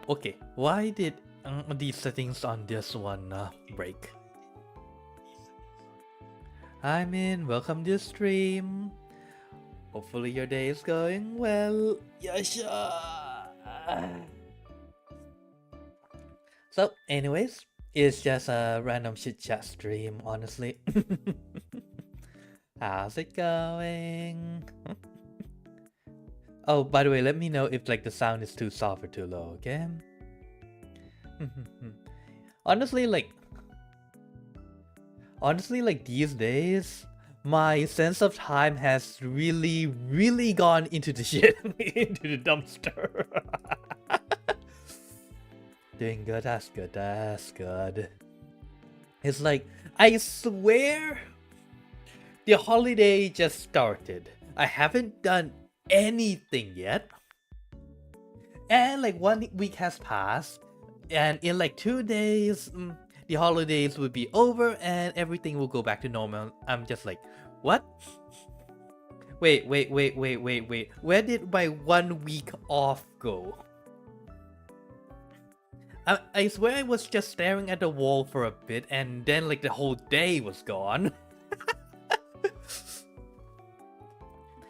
Okay, why did these settings on this one break? Hi Min, welcome to the stream. Hopefully your day is going well. Yasha. So, anyways, it's just a random chit chat stream, honestly. How's it going? Oh, by the way, let me know if like the sound is too soft or too low, okay? Honestly, like these days, my sense of time has really gone into the shit, into the dumpster. Doing good, that's good, that's good. It's like, I swear, the holiday just started. I haven't done anything yet. And like 1 week has passed. And in like 2 days, the holidays will be over and everything will go back to normal. I'm just like, what? Wait. Where did my 1 week off go? I swear I was just staring at the wall for a bit and then like the whole day was gone.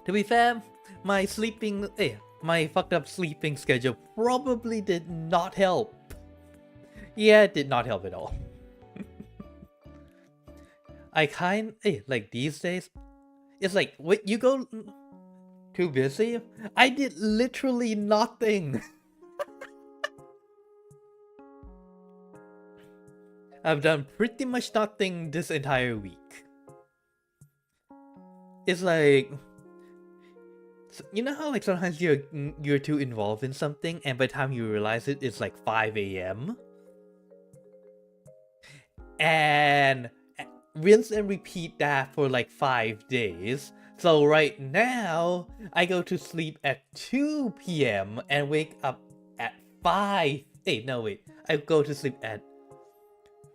To be fair, my fucked up sleeping schedule probably did not help. Yeah, it did not help at all. Like these days, it's like, when you go too busy, I did literally nothing. I've done pretty much nothing this entire week. It's like, you know how like sometimes you're too involved in something and by the time you realize it, it's like 5 a.m. And rinse and repeat that for like 5 days. So right now, I go to sleep at 2 p.m. and wake up at 5. I go to sleep at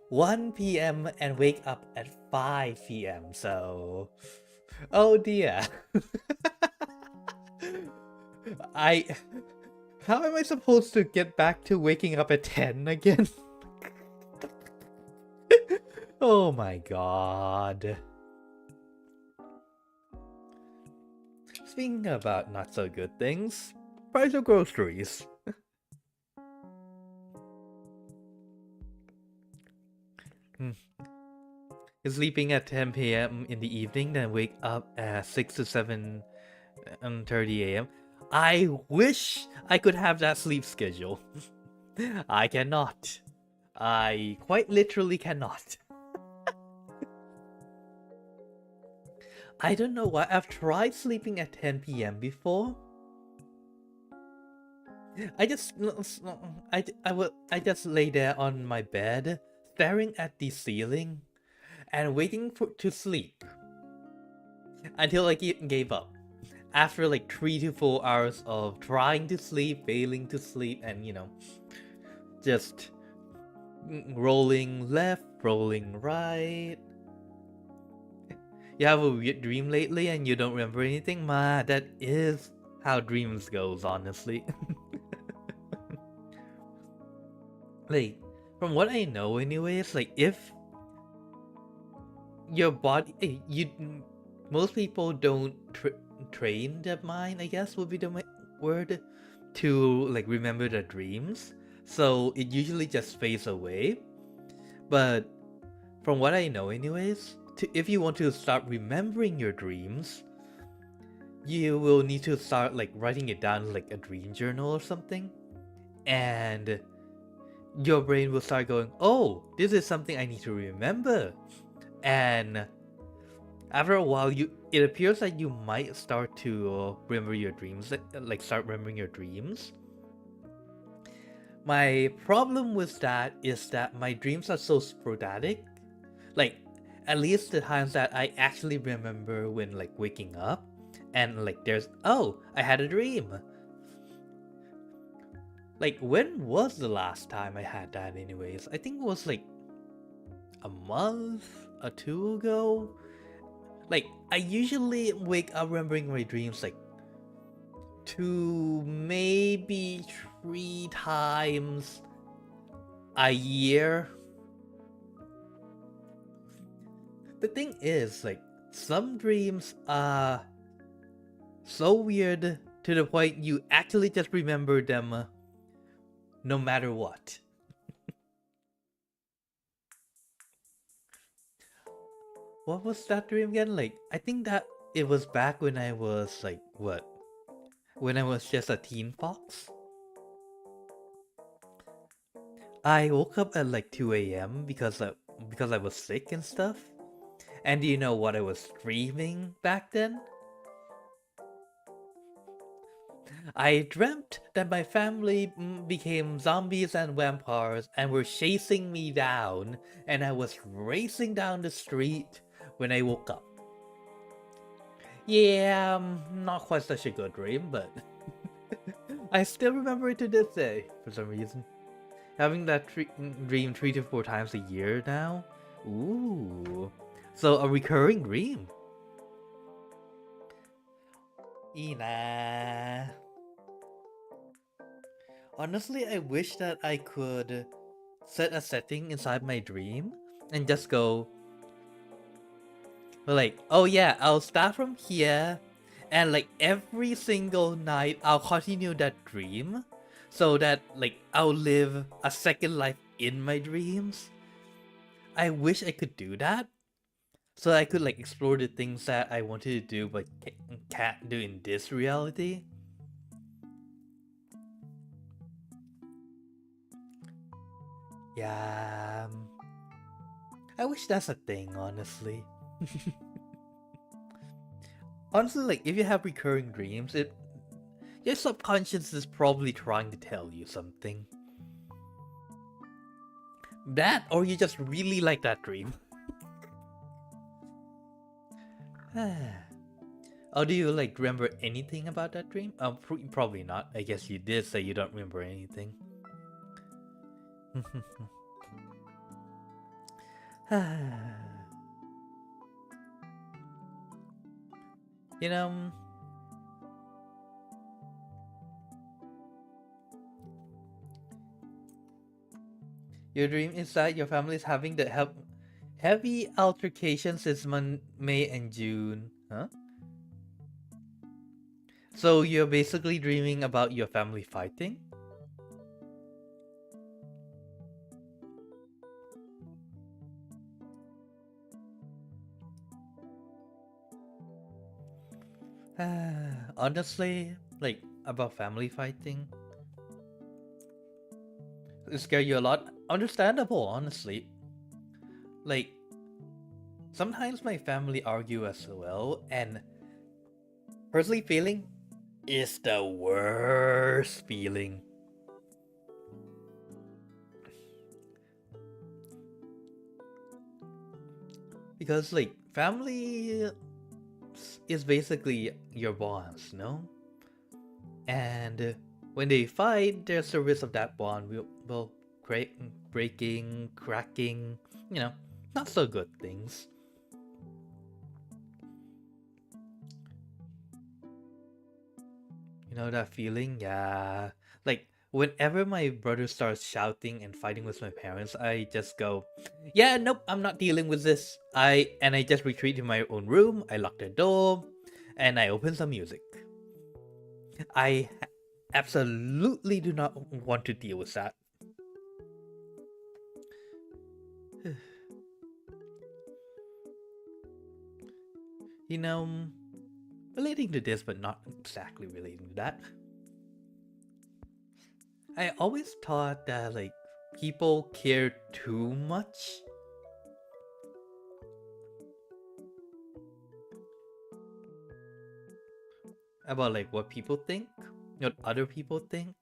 1 p.m. and wake up at 5 p.m. So, oh dear. How am I supposed to get back to waking up at 10 again? Oh my god. Speaking about not so good things, price of groceries. Sleeping at 10 p.m. in the evening, then wake up at 6 to 7:30 a.m. I wish I could have that sleep schedule. I cannot. I quite literally cannot. I don't know why. I've tried sleeping at 10 p.m. before. I just lay there on my bed, staring at the ceiling, and waiting to sleep until I gave up. After like 3 to 4 hours of trying to sleep, failing to sleep, and just rolling left, rolling right. You have a weird dream lately and you don't remember anything? That is how dreams goes, honestly. Like, from what I know anyways, like if your body, most people don't train their mind, I guess would be the word, to like remember their dreams. So it usually just fades away. But from what I know anyways, if you want to start remembering your dreams, you will need to start like writing it down like a dream journal or something. And your brain will start going, oh, this is something I need to remember. And after a while, it appears that you might start to remember your dreams, like start remembering your dreams. My problem with that is that my dreams are so sporadic. Like, at least the times that I actually remember when like waking up and like there's, oh, I had a dream. Like, when was the last time I had that anyways? I think it was like a month or 2 ago. Like, I usually wake up remembering my dreams like to maybe 3 times a year. The thing is, like, some dreams are so weird to the point you actually just remember them no matter what. What was that dream again? Like, I think that it was back when I was like, what? When I was just a teen fox? I woke up at like 2 a.m. because I was sick and stuff. And do you know what I was dreaming back then? I dreamt that my family became zombies and vampires and were chasing me down, and I was racing down the street when I woke up. Yeah, not quite such a good dream, but I still remember it to this day for some reason. Having that dream 3 to 4 times a year now? Ooh. So a recurring dream. Ina. Honestly, I wish that I could set a setting inside my dream and just go like, oh yeah, I'll start from here, and like every single night I'll continue that dream so that like I'll live a second life in my dreams. I wish I could do that so I could like explore the things that I wanted to do but can't do in this reality. Yeah, I wish that's a thing, honestly. Honestly, like, if you have recurring dreams, your subconscious is probably trying to tell you something. That, or you just really like that dream. Oh, do you, like, remember anything about that dream? Probably not. I guess you did say you don't remember anything. You know, your dream is that your family is having the heavy altercations since May and June. Huh? So you're basically dreaming about your family fighting? Honestly, like, about family fighting, it scares you a lot. Understandable, honestly. Like, sometimes my family argue as well, and personally feeling is the worst feeling. Because, like, family is basically your bonds, no? And when they fight, there's a risk of that bond will breaking, cracking, you know, not so good things. You know that feeling? Yeah. Like, whenever my brother starts shouting and fighting with my parents, I just go, yeah, nope, I'm not dealing with this. I just retreat to my own room, I lock the door, and I open some music. I absolutely do not want to deal with that. You know, relating to this, but not exactly relating to that. I always thought that, like, people care too much about, like, what people think, what other people think.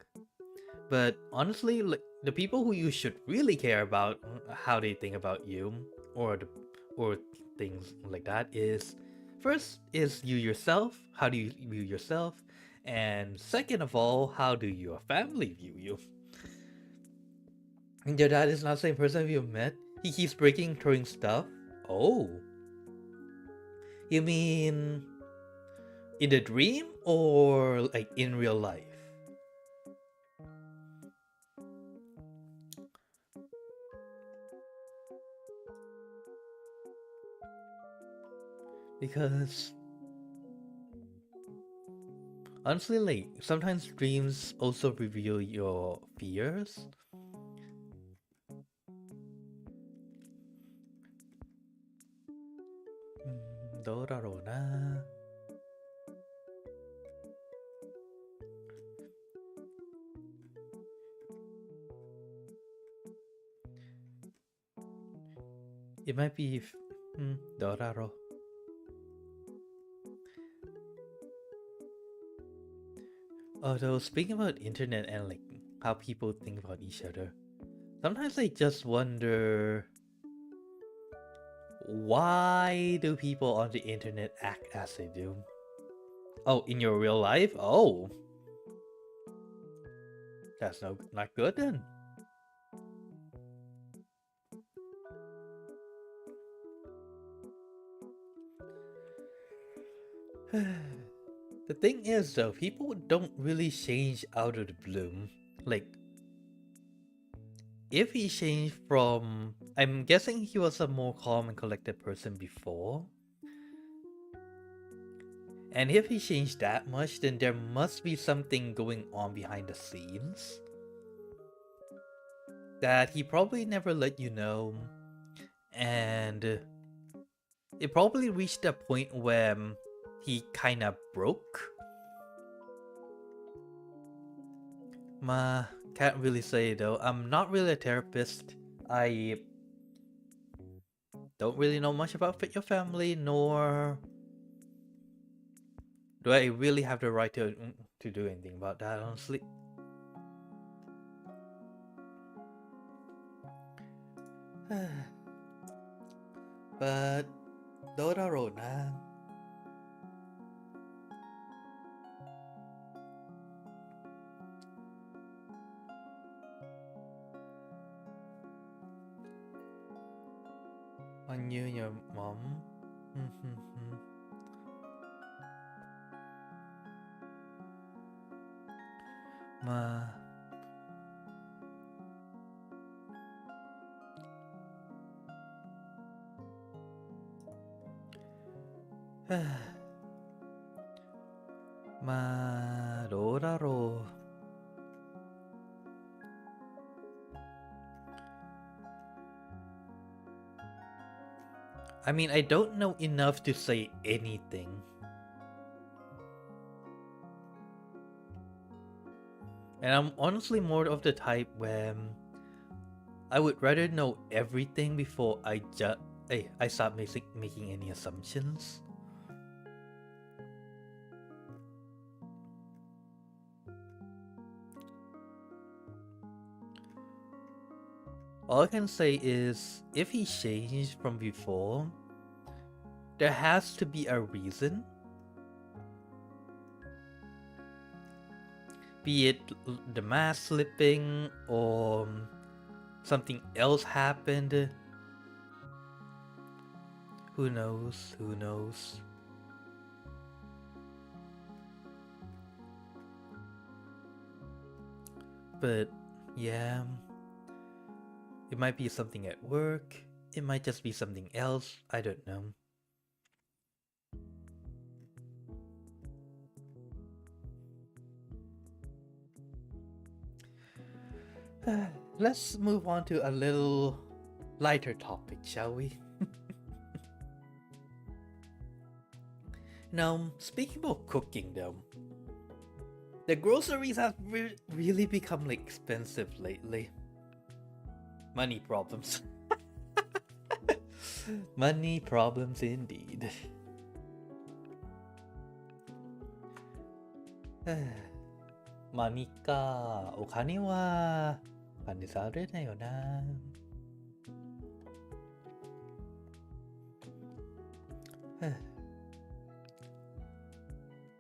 But honestly, like, the people who you should really care about how they think about you or things like that is, first is you yourself. How do you view yourself? And second of all, how do your family view you? And your dad is not the same person you met. He keeps breaking, throwing stuff. Oh, you mean in the dream or like in real life? Because honestly, like sometimes dreams also reveal your fears. It might be Doraro. Although speaking about internet and like how people think about each other, sometimes I just wonder, why do people on the internet act as they do? Oh, in your real life? Oh, that's not good then. The thing is though, people don't really change out of the blue. Like, if he changed from... I'm guessing he was a more calm and collected person before. And if he changed that much, then there must be something going on behind the scenes that he probably never let you know. And it probably reached a point where he kinda broke. Can't really say though. I'm not really a therapist. I don't really know much about your family, nor do I really have the right to do anything about that, honestly. But Doraro na. On you and your mom. Doraro. I mean, I don't know enough to say anything. And I'm honestly more of the type where I would rather know everything before I start making any assumptions. All I can say is, if he changed from before, there has to be a reason. Be it the mask slipping or something else happened. Who knows? Who knows? But yeah, it might be something at work. It might just be something else. I don't know. Let's move on to a little lighter topic, shall we? Now, speaking about cooking though, the groceries have really become like expensive lately. Money problems. Money problems indeed. Money ka, okane wa kanisare na yo na.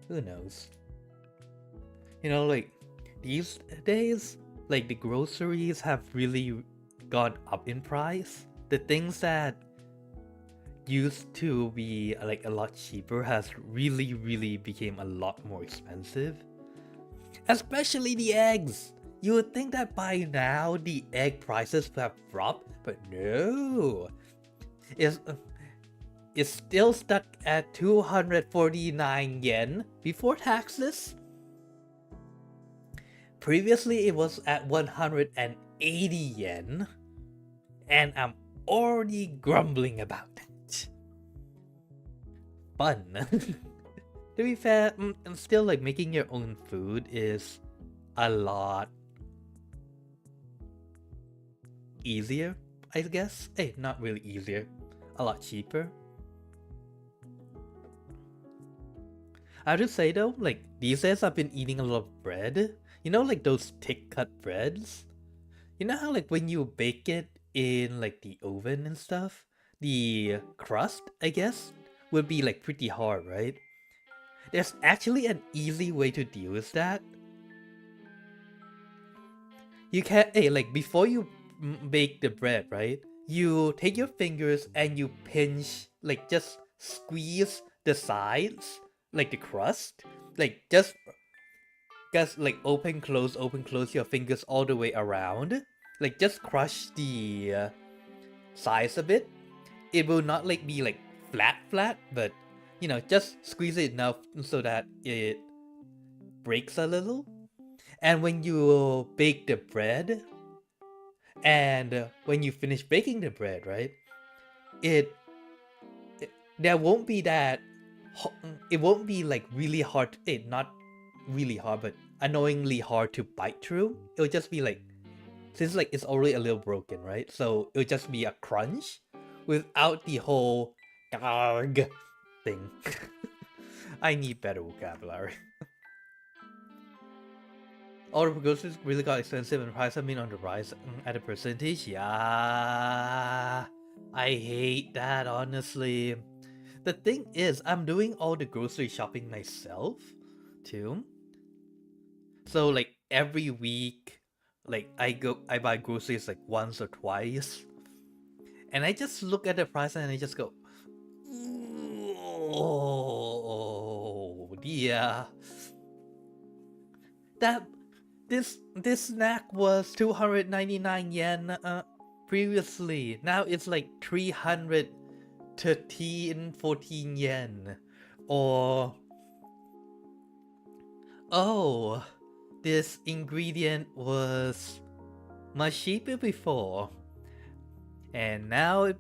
Who knows? You know, like these days, like the groceries have really gone up in price. The things that used to be like a lot cheaper has really became a lot more expensive. Especially the eggs. You would think that by now the egg prices would have dropped, but no. It's still stuck at 249 yen before taxes. Previously it was at 180 yen. And I'm already grumbling about it. Fun. To be fair, still like making your own food is a lot easier, I guess. Hey, not really easier. A lot cheaper. I have to say though, like these days I've been eating a lot of bread. You know, like those thick cut breads? You know how like when you bake it in like the oven and stuff, the crust, I guess, would be like pretty hard, right? There's actually an easy way to deal with that. You can, hey, like before you bake the bread, right? You take your fingers and you pinch, like just squeeze the sides, like the crust, like just like open close your fingers all the way around, like just crush the sides a bit. It will not like be like flat, but you know, just squeeze it enough so that it breaks a little. And when you bake the bread, and when you finish baking the bread, right, there won't be that, it won't be like really hard, not really hard, but annoyingly hard to bite through. It'll just be like, since like it's already a little broken, right? So it'll just be a crunch without the whole garg thing. I need better vocabulary. All the groceries really got expensive and prices have been on the rise at a percentage. Yeah, I hate that, honestly. The thing is, I'm doing all the grocery shopping myself, too. So like every week, like I buy groceries like once or twice. And I just look at the price and I just go, oh dear. This snack was 299 yen previously. Now it's like 314 yen. Or, oh, this ingredient was much cheaper before. And now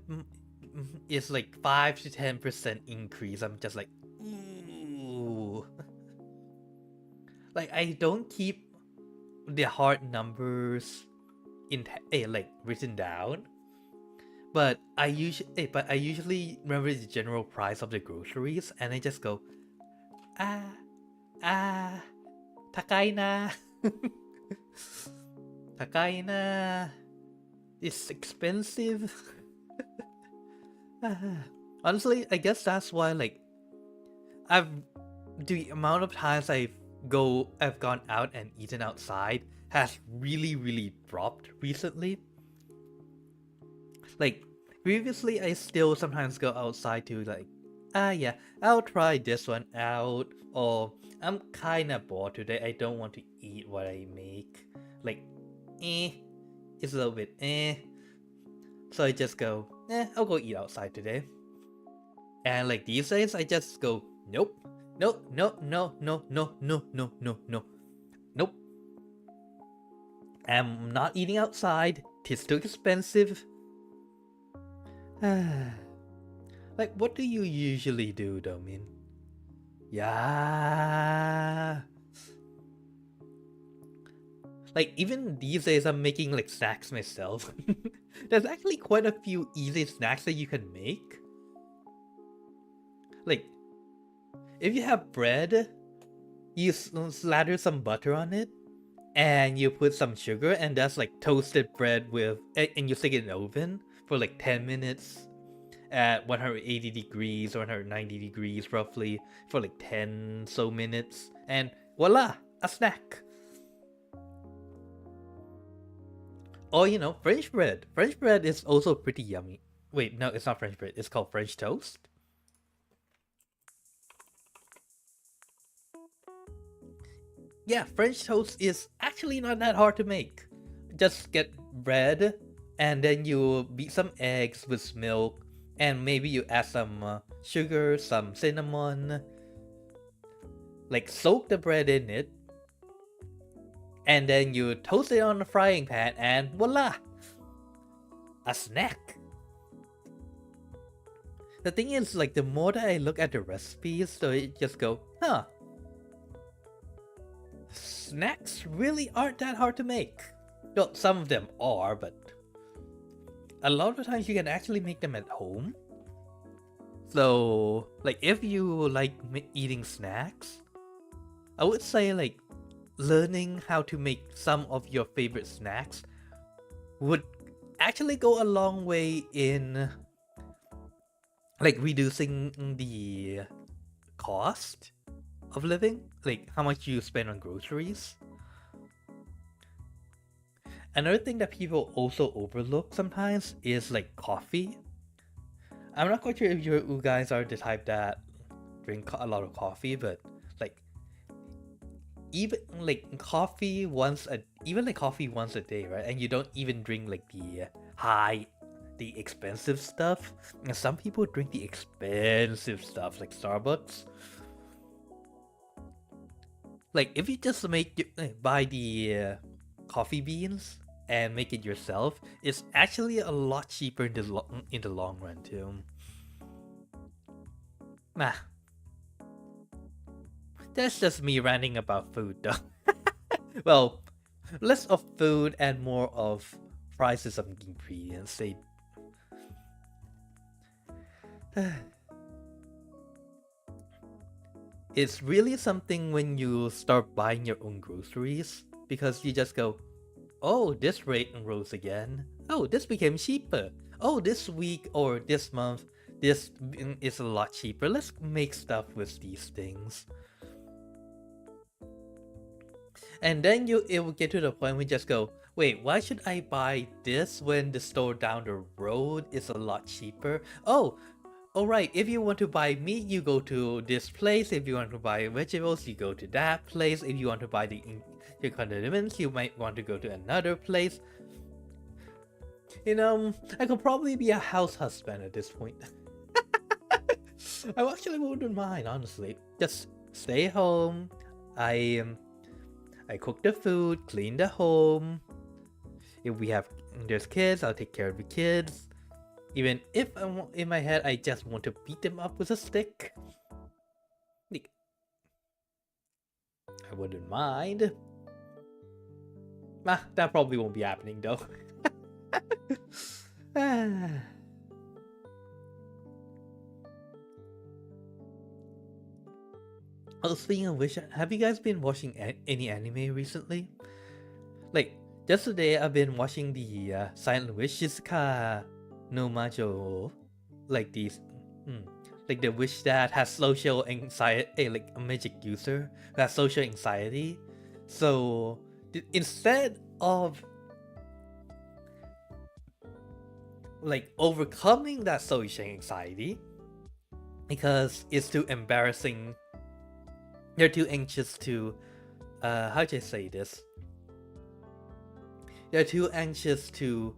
it's like 5 to 10% increase. I'm just like, ooh. Like I don't keep the hard numbers in like written down, but I usually remember the general price of the groceries, and I just go, takai na, takai na, it's expensive. Honestly, I guess that's why like the amount of times I've gone out and eaten outside has really dropped recently. Like previously I still sometimes go outside to like, yeah, I'll try this one out, or I'm kinda bored today, I don't want to eat what I make. Like, it's a little bit so I just go, I'll go eat outside today. And like these days I just go, nope. No. I'm not eating outside. It's too expensive. Like, what do you usually do, Domin? Yeah. Like, even these days, I'm making like snacks myself. There's actually quite a few easy snacks that you can make. Like, if you have bread, you slather some butter on it, and you put some sugar, and that's like toasted bread with, and you stick it in the oven for like 10 minutes at 180 degrees or 190 degrees roughly for like 10 so minutes, and voila, a snack. Or, you know, French bread. French bread is also pretty yummy. Wait, no, it's not French bread. It's called French toast. Yeah, French toast is actually not that hard to make. Just get bread, and then you beat some eggs with milk, and maybe you add some sugar, some cinnamon. Like, soak the bread in it, and then you toast it on a frying pan, and voila! A snack! The thing is, like, the more that I look at the recipes, so it just go, huh, snacks really aren't that hard to make. Well, some of them are, but a lot of the times you can actually make them at home. So, like, if you like eating snacks, I would say, like, learning how to make some of your favorite snacks would actually go a long way in, like, reducing the cost of living, like how much you spend on groceries. Another thing that people also overlook sometimes is like coffee. I'm not quite sure if you guys are the type that drink a lot of coffee, but like even like coffee once a day, right? And you don't even drink like the expensive stuff. And some people drink the expensive stuff like Starbucks. Like, if you just buy the coffee beans and make it yourself, it's actually a lot cheaper in the long run too. Nah, that's just me ranting about food though. Well, less of food and more of prices of ingredients. It's really something when you start buying your own groceries, because you just go, oh, this rate rose again. Oh, this became cheaper. Oh, this week or this month, this is a lot cheaper. Let's make stuff with these things. And then it will get to the point where you just go, wait, why should I buy this when the store down the road is a lot cheaper? Oh, alright, if you want to buy meat, you go to this place. If you want to buy vegetables, you go to that place. If you want to buy the condiments, you might want to go to another place. You know, I could probably be a house husband at this point. I actually wouldn't mind, honestly. Just stay home. I cook the food, clean the home. If there's kids, I'll take care of the kids. Even if in my head I just want to beat them up with a stick, like, I wouldn't mind. That probably won't be happening though. Oh, speaking of which, have you guys been watching any anime recently? Like, just today I've been watching the Silent Witch Shizuka no Majo, like these, like the witch that has social anxiety, like a magic user who has social anxiety. So instead of like overcoming that social anxiety, because it's too embarrassing, they're too anxious to, how do I say this? They're too anxious to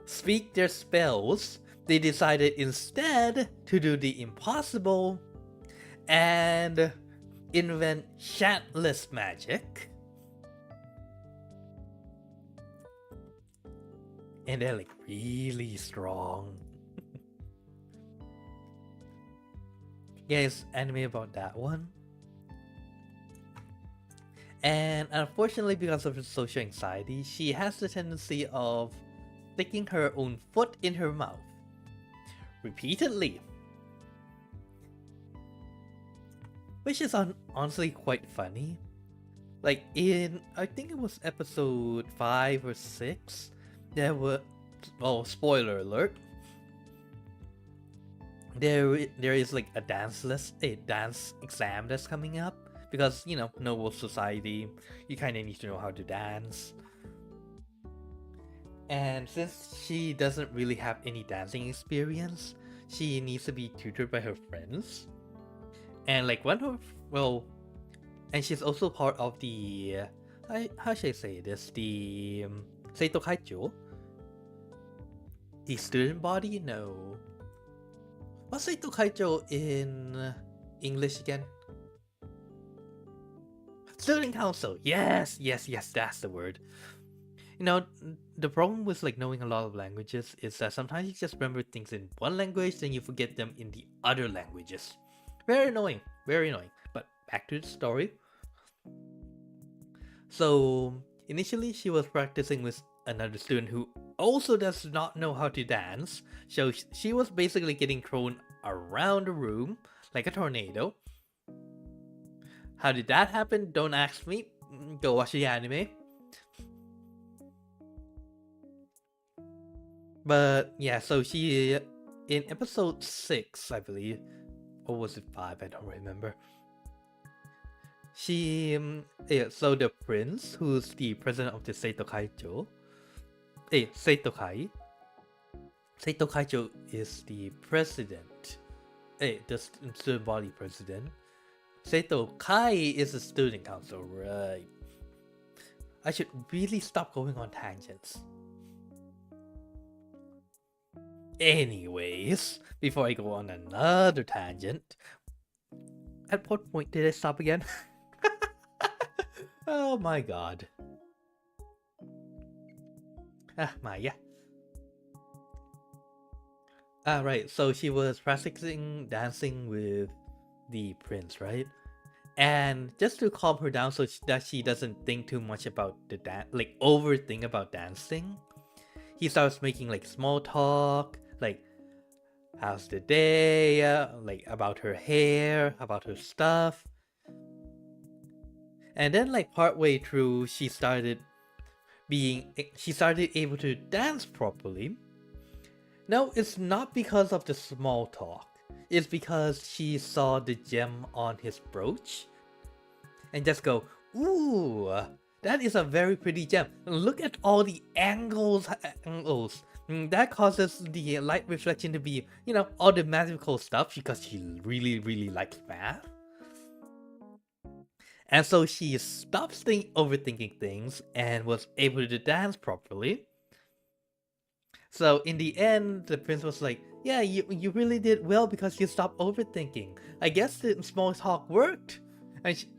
speak their spells. They decided instead to do the impossible and invent chantless magic. And they're like really strong. Yeah, it's anime about that one. And unfortunately, because of her social anxiety, she has the tendency of sticking her own foot in her mouth repeatedly, which is honestly quite funny. Like in, I think it was episode 5 or 6, there were, oh, spoiler alert, there is like a dance exam that's coming up, because, you know, noble society, you kind of need to know how to dance. And since she doesn't really have any dancing experience, she needs to be tutored by her friends. And like one of, well, and she's also part of the, how should I say this, the Seito Kaicho, the student body? No. What's Seito Kaicho in English again? Student council. Yes, that's the word. You know, the problem with like knowing a lot of languages is that sometimes you just remember things in one language, then you forget them in the other languages. Very annoying, very annoying. But back to the story. So initially she was practicing with another student who also does not know how to dance. So she was basically getting thrown around the room like a tornado. How did that happen? Don't ask me. Go watch the anime. But yeah, so she, in episode 6, I believe, or was it 5? I don't remember. She, so the prince, who's the president of the Seito Kaicho, Seito Kaicho is the president, the student body president. Seito Kai is the student council, right? I should really stop going on tangents. Anyways, before I go on another tangent, at what point did I stop again? Oh my god. Maya. Right, so she was practicing dancing with the prince, right? And just to calm her down so that she doesn't think too much about the like overthink about dancing, he starts making like small talk, like how's the day, like about her hair, about her stuff. And then like partway through, she started able to dance properly. No, it's not because of the small talk. It's because she saw the gem on his brooch and just go, ooh, that is a very pretty gem. Look at all the angles. That causes the light reflection to be, you know, all the magical stuff because she really likes math. And so she stopped overthinking things and was able to dance properly. So in the end, the prince was like, yeah, you really did well because you stopped overthinking. I guess the small talk worked.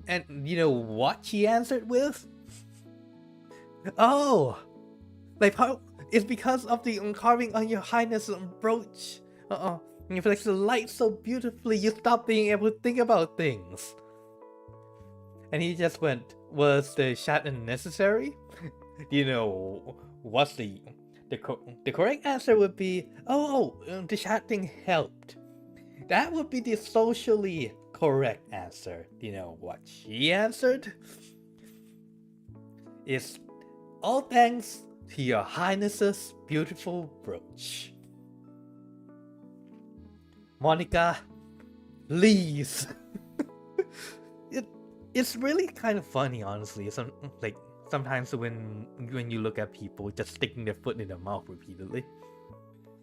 And you know what she answered with? Oh, like how it's because of the carving on your highness brooch. It reflects the light so beautifully you stop being able to think about things. And he just went, was the shot unnecessary? You know, what's the correct answer would be, the shot thing helped. That would be the socially correct answer. You know what she answered? It's all thanks to your highness's beautiful brooch. Monica, please. It's really kind of funny, honestly. Sometimes when you look at people just sticking their foot in their mouth repeatedly,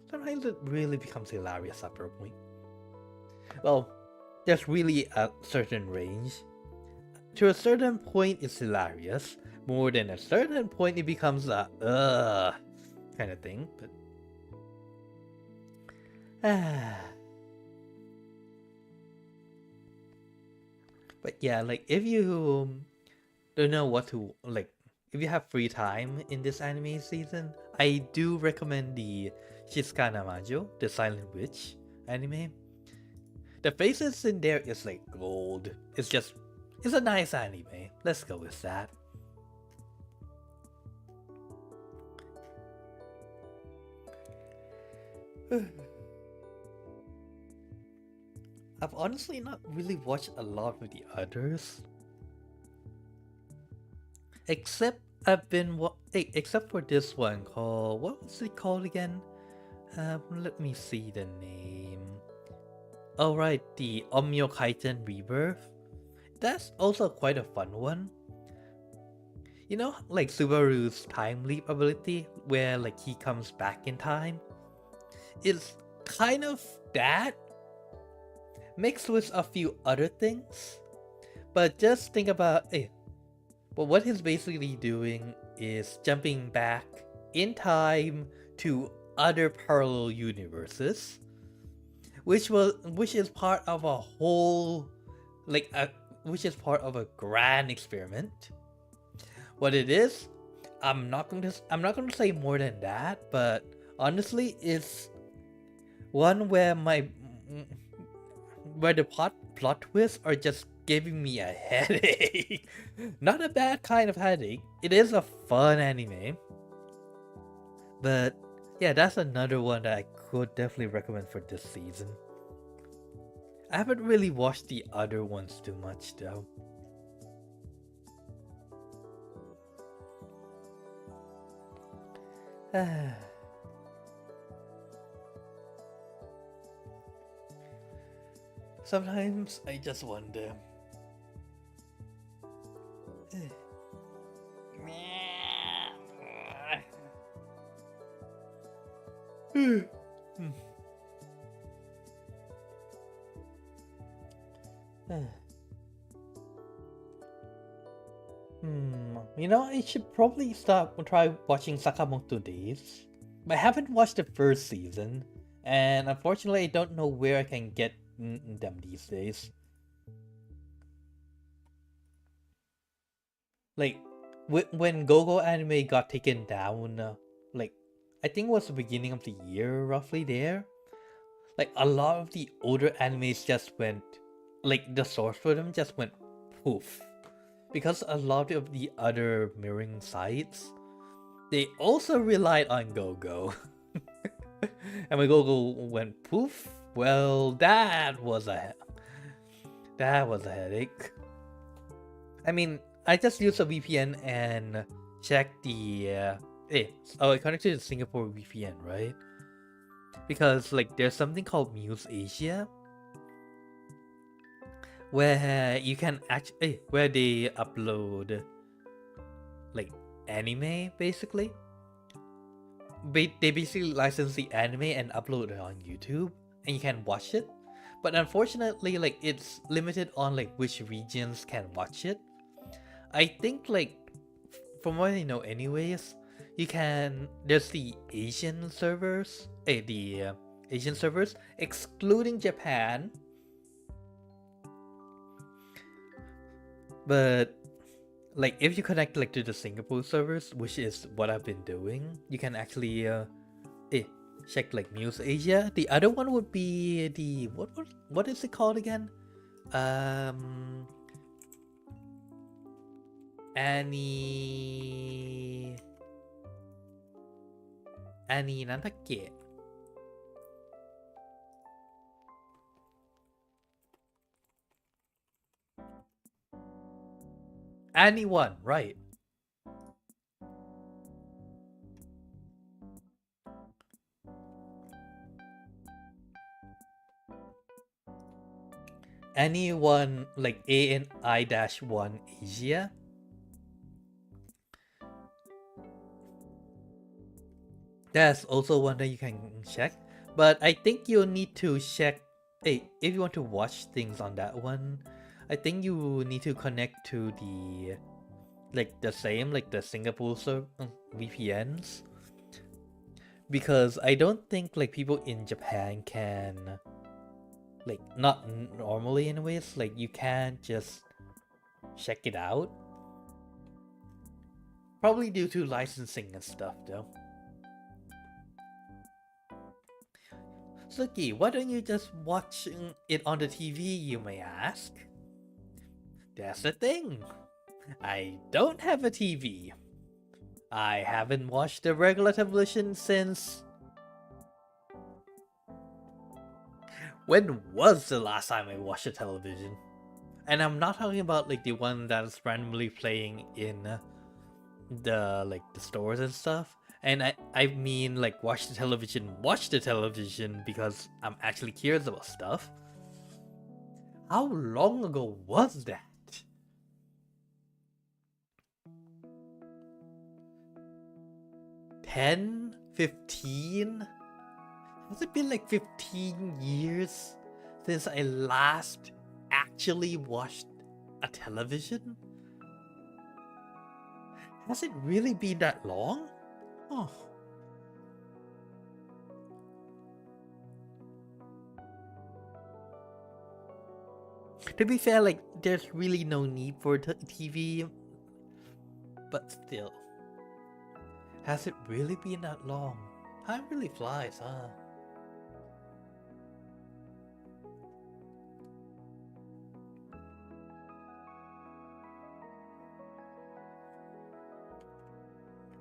sometimes it really becomes hilarious after a point. Well, there's really a certain range. To a certain point, it's hilarious. More than a certain point, it becomes a kind of thing. But yeah, like if you don't know what to like, if you have free time in this anime season, I do recommend the Shizukana Majo, the Silent Witch anime. The faces in there is like gold. It's a nice anime. Let's go with that. I've honestly not really watched a lot of the others. Except for this one called, what was it called again? Let me see the name. Oh right, the Omyo Kaiten Rebirth. That's also quite a fun one. You know, like Subaru's time leap ability, where like he comes back in time? It's kind of that, mixed with a few other things. But just think about it. But what he's basically doing is jumping back in time to other parallel universes, which is part of a whole, which is part of a grand experiment. What it is, I'm not going to say more than that, but honestly, it's one where the plot twists are just giving me a headache. Not a bad kind of headache. It is a fun anime. But yeah, that's another one that I could definitely recommend for this season. I haven't really watched the other ones too much though. Sometimes I just wonder. You know, I should probably try watching Sakamoto Days. But I haven't watched the first season, and unfortunately I don't know where I can get them these days. Like, when GoGo Anime got taken down, like, I think it was the beginning of the year, roughly there. Like, a lot of the older animes just went, like, the source for them just went poof. Because a lot of the other mirroring sites, they also relied on GoGo. And when GoGo went poof, well, that was a headache. I mean, I just used a VPN and checked the I connected to Singapore VPN, right? Because like there's something called Muse Asia, where you can actually where they upload like anime basically. They basically license the anime and upload it on YouTube, and you can watch it. But unfortunately, like it's limited on like which regions can watch it. I think like from what I know, anyways, you can. There's the Asian servers, Asian servers, excluding Japan. But like if you connect like to the Singapore servers, which is what I've been doing, you can actually check like Muse Asia. The other one would be the what is it called again? Annie なんだっけ? Anyone, right? Anyone like ANI-1 Asia. That's also one that you can check, but I think you'll need to check. Hey, if you want to watch things on that one, I think you need to connect to the the Singapore VPNs, because I don't think like people in Japan can not normally anyways, like you can't just check it out, probably due to licensing and stuff though. Suki, why don't you just watch it on the TV, you may ask? That's the thing. I don't have a TV. I haven't watched the regular television since... When was the last time I watched the television? And I'm not talking about like the one that's randomly playing in the stores and stuff. And I mean like watch the television because I'm actually curious about stuff. How long ago was that? 10, 15? Has it been like 15 years since I last actually watched a television? Has it really been that long? Oh. To be fair, like, there's really no need for TV, but still. Has it really been that long? Time really flies, huh?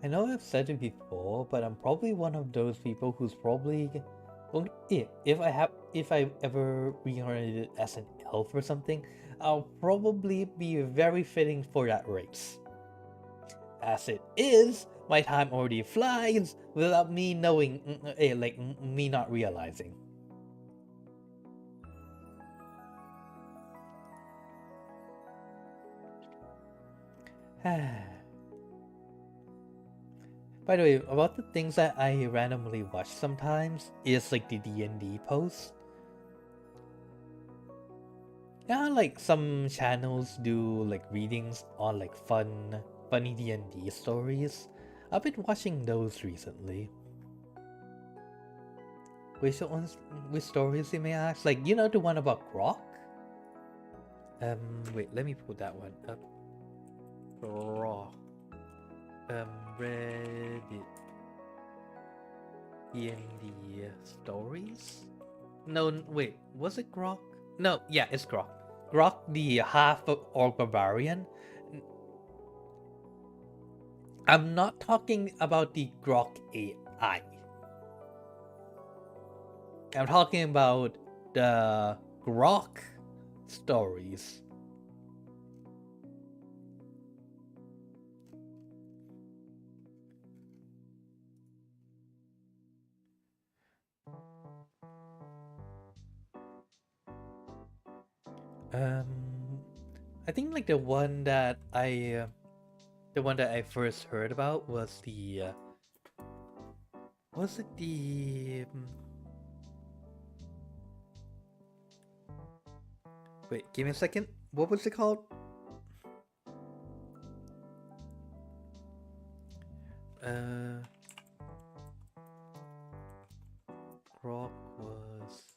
I know I've said it before, but I'm probably one of those people who's probably, if I ever reincarnated as an elf or something, I'll probably be very fitting for that race. As it is, my time already flies without me knowing, like me not realizing. By the way, about the things that I randomly watch sometimes is like the D&D posts. Yeah, like some channels do like readings on like funny D&D stories. I've been watching those recently. Which stories you may ask? Like, you know the one about Grok? Wait, let me pull that one up. Grok. Reddit D&D stories? No, wait, was it Grok? No, yeah, it's Grok. Grok, the half-orc barbarian. I'm not talking about the Grok AI. I'm talking about the Grok stories. I think like the one that I first heard about was the was it the wait, give me a second. What was it called? Grok was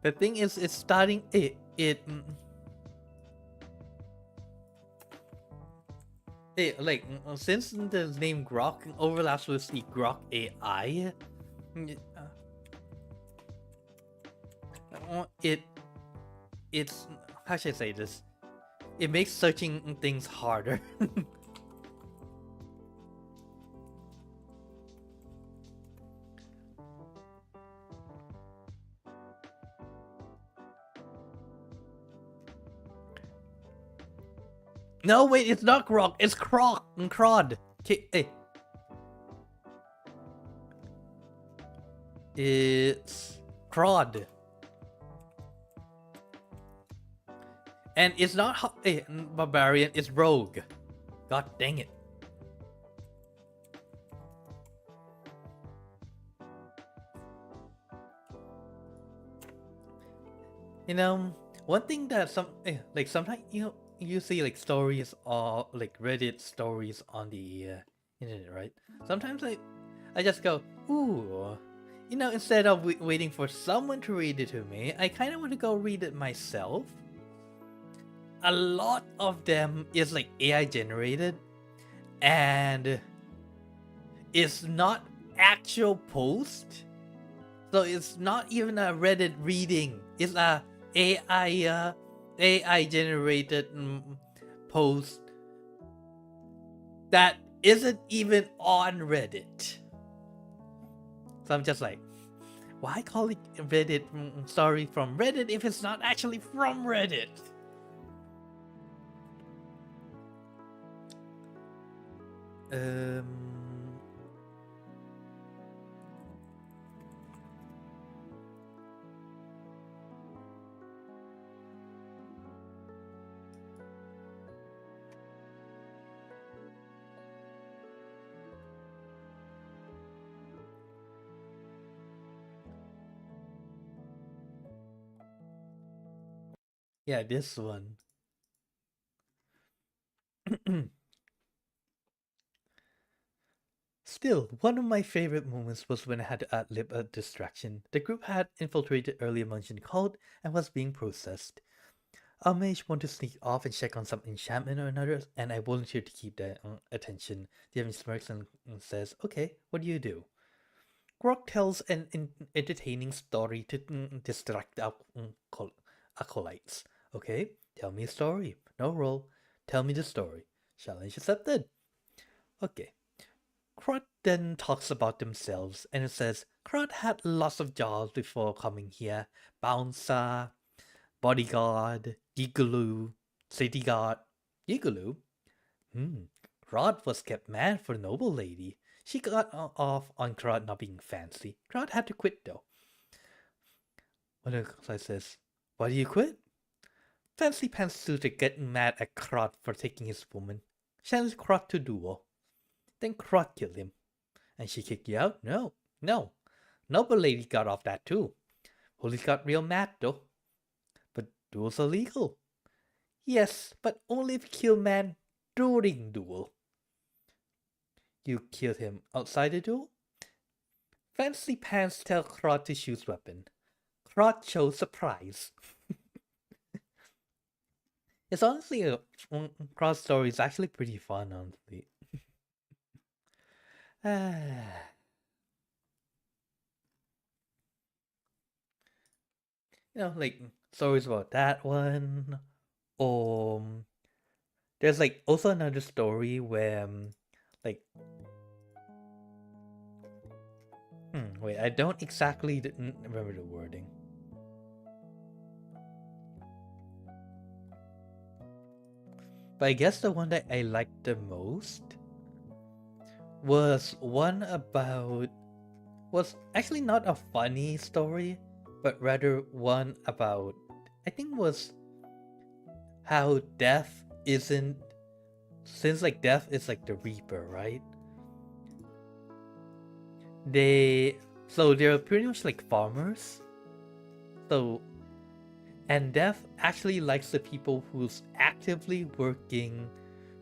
the thing is, it's starting like since the name Grok overlaps with the Grok AI, it's how should I say this? It makes searching things harder. No, wait, it's not Grok, it's Croc and Crod. It's Crod. And it's not barbarian, it's rogue. God dang it. You know, one thing that like sometimes you see like stories or like Reddit stories on the internet, right? Sometimes I just go, ooh, you know, instead of waiting for someone to read it to me, I kind of want to go read it myself. A lot of them is like AI generated, and it's not actual post, so it's not even a Reddit reading. It's a AI generated post that isn't even on Reddit. So I'm just like, why call it Reddit story from Reddit if it's not actually from Reddit? Um, yeah, this one. Still, one of my favorite moments was when I had to ad-lib a distraction. The group had infiltrated earlier mentioned cult and was being processed. Our mage wanted to sneak off and check on some enchantment or another, and I volunteered to keep their attention. Devin smirks and says, "Okay, what do you do?" Grok tells an entertaining story to distract our acolytes. "Okay, tell me a story. No roll. Tell me the story." Challenge accepted. Okay. Krot then talks about themselves, and it says, Krot had lots of jobs before coming here. Bouncer, bodyguard, gigolo, city guard. Gigolo? Krot was kept mad for noble lady. She got off on Krot not being fancy. Krot had to quit though. One of the guy says, "Why do you quit?" Fancy Pants suitor getting mad at Krot for taking his woman. Challenged Krot to duel. Then Krot killed him. "And she kicked you out?" No. Noble lady got off that too. Police got real mad though. "But duels are legal." "Yes, but only if you kill man during duel." "You killed him outside the duel?" Fancy Pants tell Krot to choose weapon. Krot chose surprise. It's honestly a Krot story is actually pretty fun, honestly. Like stories about that one. There's like also another story where like wait, I don't exactly remember the wording. But I guess the one that I liked the most was one about was actually not a funny story, but rather one about I think was how death isn't since like death is like the reaper, right? They're pretty much like farmers. And death actually likes the people who's actively working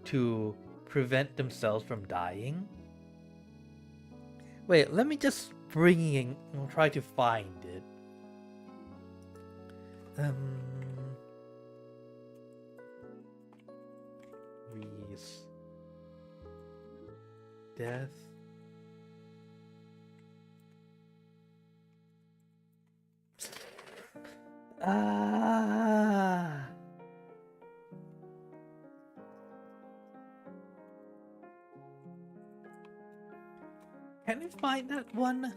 to prevent themselves from dying. Wait, let me just try to find it. Reese. Death. Can you find that one?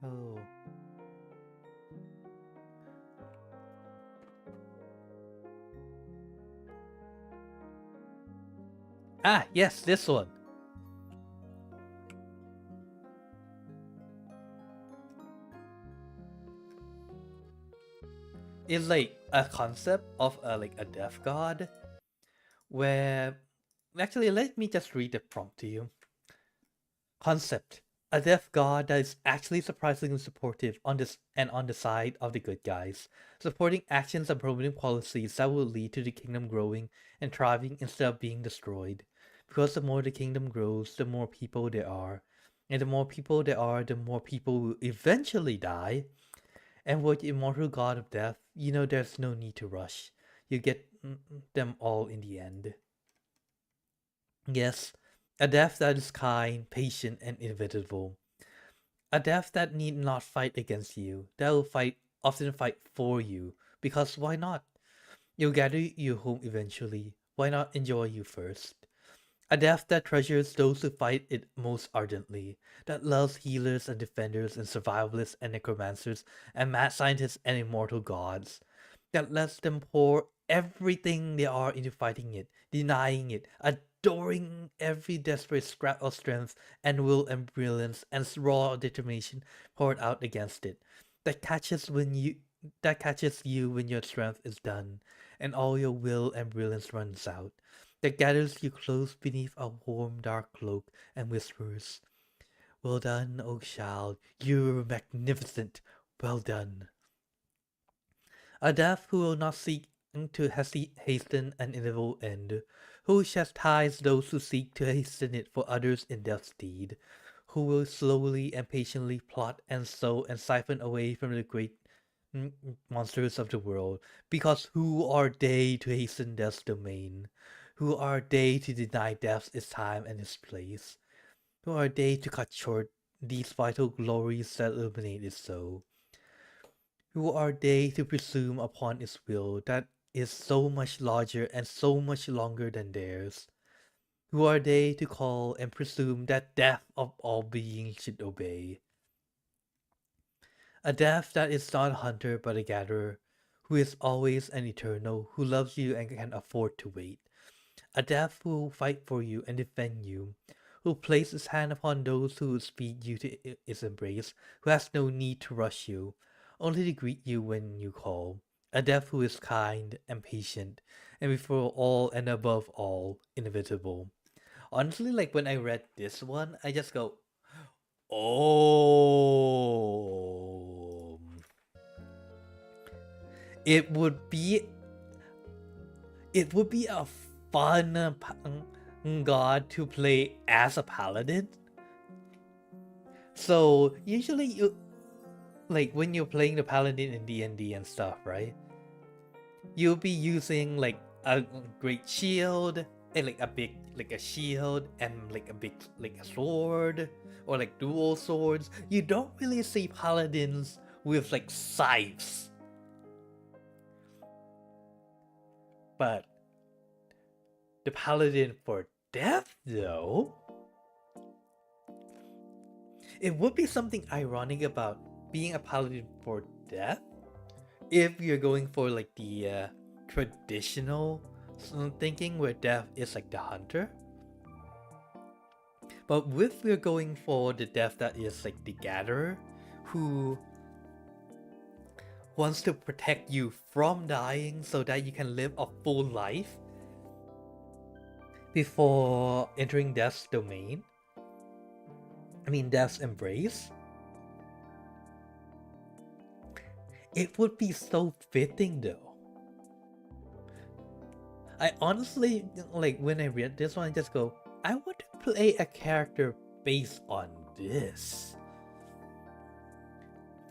Oh. Yes, this one. It's like a concept of like a death god where actually let me just read the prompt to you. Concept: a death god that is actually surprisingly supportive on the side of the good guys, supporting actions and promoting policies that will lead to the kingdom growing and thriving instead of being destroyed. Because the more the kingdom grows, the more people there are. And the more people there are, the more people will eventually die. And with the immortal god of death, there's no need to rush. You get them all in the end. Yes, a death that is kind, patient, and inevitable. A death that need not fight against you, that will often fight for you, because why not? You'll gather you home eventually, why not enjoy you first? A death that treasures those who fight it most ardently, that loves healers and defenders and survivalists and necromancers and mad scientists and immortal gods, that lets them pour everything they are into fighting it, denying it, adoring every desperate scrap of strength and will and brilliance and raw determination poured out against it, that catches you when your strength is done and all your will and brilliance runs out, that gathers you close beneath a warm dark cloak and whispers, "Well done, O child, you're magnificent, well done." A death who will not seek to hasten an inevitable end, who will chastise those who seek to hasten it for others in death's deed, who will slowly and patiently plot and sow and siphon away from the great monsters of the world, because who are they to hasten death's domain? Who are they to deny death its time and its place? Who are they to cut short these vital glories that illuminate its soul? Who are they to presume upon its will that is so much larger and so much longer than theirs? Who are they to call and presume that death of all beings should obey? A death that is not a hunter but a gatherer, who is always and eternal, who loves you and can afford to wait. A death who will fight for you and defend you, who places his hand upon those who speed you to its embrace, who has no need to rush you, only to greet you when you call. A death who is kind and patient, and before all and above all, inevitable. Honestly, like when I read this one, I just go, oh. It would be a fun god to play as a paladin. So usually you, like when you're playing the paladin in D&D and stuff, right? You'll be using like a great shield and like a big like a shield and like a big like a sword or like dual swords. You don't really see paladins with like scythes. But the paladin for death, though, it would be something ironic about being a paladin for death if you're going for like the traditional thinking where death is like the hunter. But if we're going for the death that is like the gatherer, who wants to protect you from dying so that you can live a full life before entering death's domain. I mean, death's embrace. It would be so fitting though. I honestly, like when I read this one, I just go, I want to play a character based on this.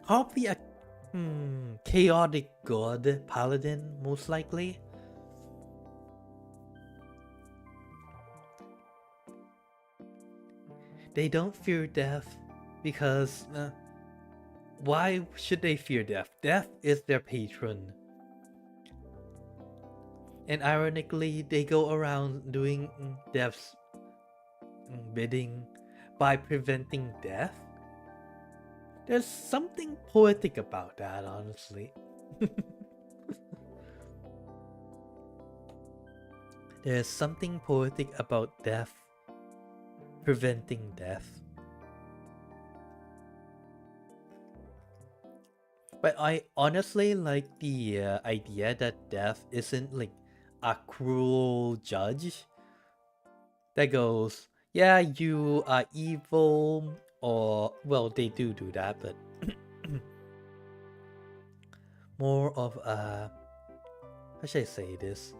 Probably a chaotic god paladin, most likely. They don't fear death because why should they fear death? Death is their patron. And ironically, they go around doing death's bidding by preventing death. There's something poetic about that, honestly. There's something poetic about death preventing death. But I honestly like the idea that death isn't like a cruel judge that goes, yeah, you are evil, or, well, they do that, but more of a, how should I say this?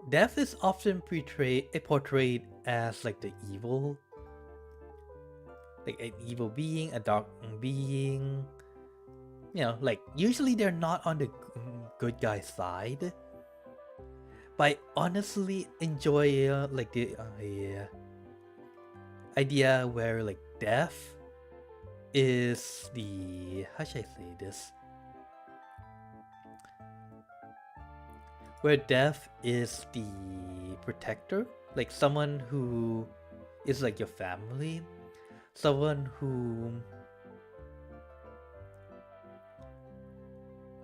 Death is often portrayed as like the evil, like an evil being, a dark being. You know, like usually they're not on the good guy's side. But I honestly enjoy like the idea where like death is the, how should I say this? Where death is the protector like someone who is like your family, someone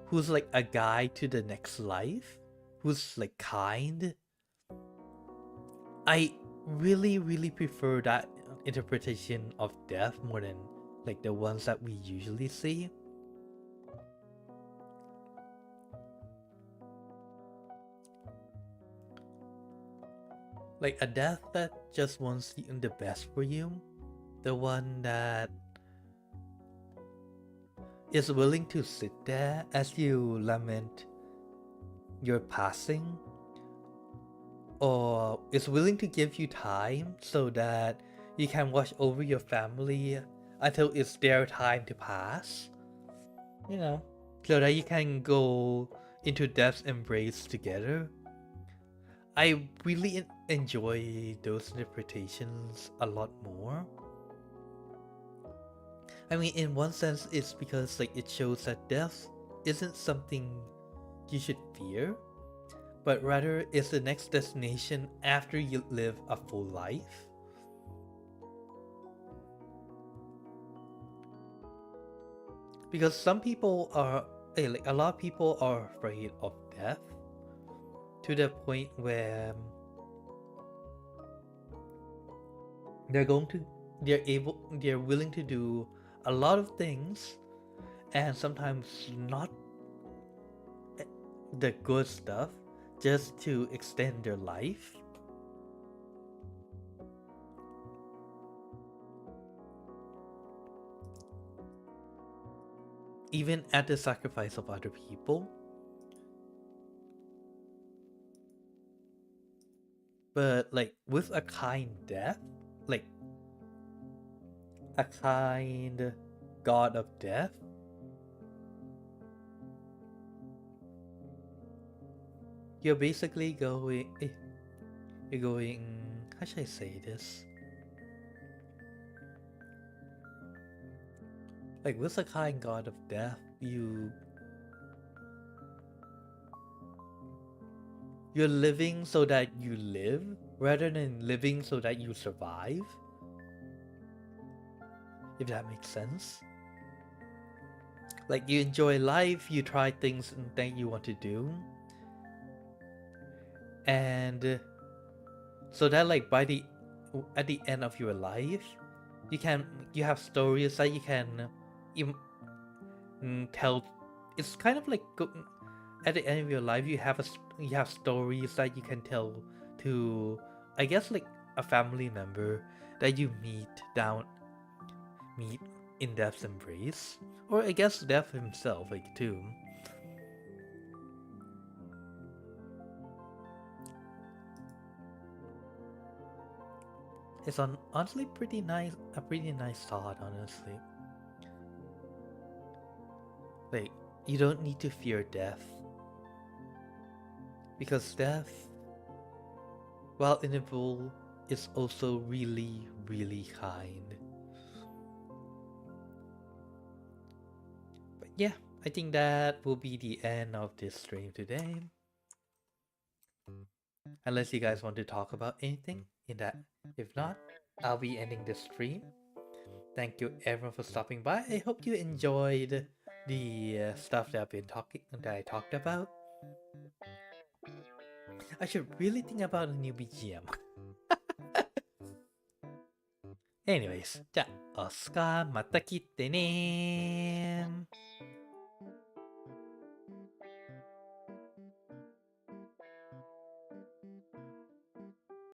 who's like a guide to the next life, who's like kind. I really prefer that interpretation of death more than like the ones that we usually see. Like a death that just wants the best for you, the one that is willing to sit there as you lament your passing, or is willing to give you time so that you can watch over your family until it's their time to pass, you know, so that you can go into death's embrace together. I really enjoy those interpretations a lot more. I mean, in one sense, it's because like it shows that death isn't something you should fear, but rather it's the next destination after you live a full life. Because some people are, like a lot of people are afraid of death to the point where they're willing to do a lot of things, and sometimes not the good stuff, just to extend their life. Even at the sacrifice of other people. But like with a kind death, like a kind god of death, you're basically going, how should I say this? Like with a kind god of death, you're living so that you live, rather than living so that you survive. If that makes sense. Like you enjoy life, you try things that you want to do. And so that like at the end of your life, you have stories that you can tell. It's kind of like at the end of your life, you have stories that you can tell to, I guess, like a family member that you meet in death's embrace, or I guess death himself, like too. It's honestly a pretty nice thought, honestly. Like, you don't need to fear death, because death, while inevitable, is also really kind. But yeah, I think that will be the end of this stream today. Unless you guys want to talk about anything in that. If not, I'll be ending this stream. Thank you everyone for stopping by. I hope you enjoyed the stuff that I talked about. I should really think about a new BGM. Anyways, じゃあ、オスカーまた来てねー。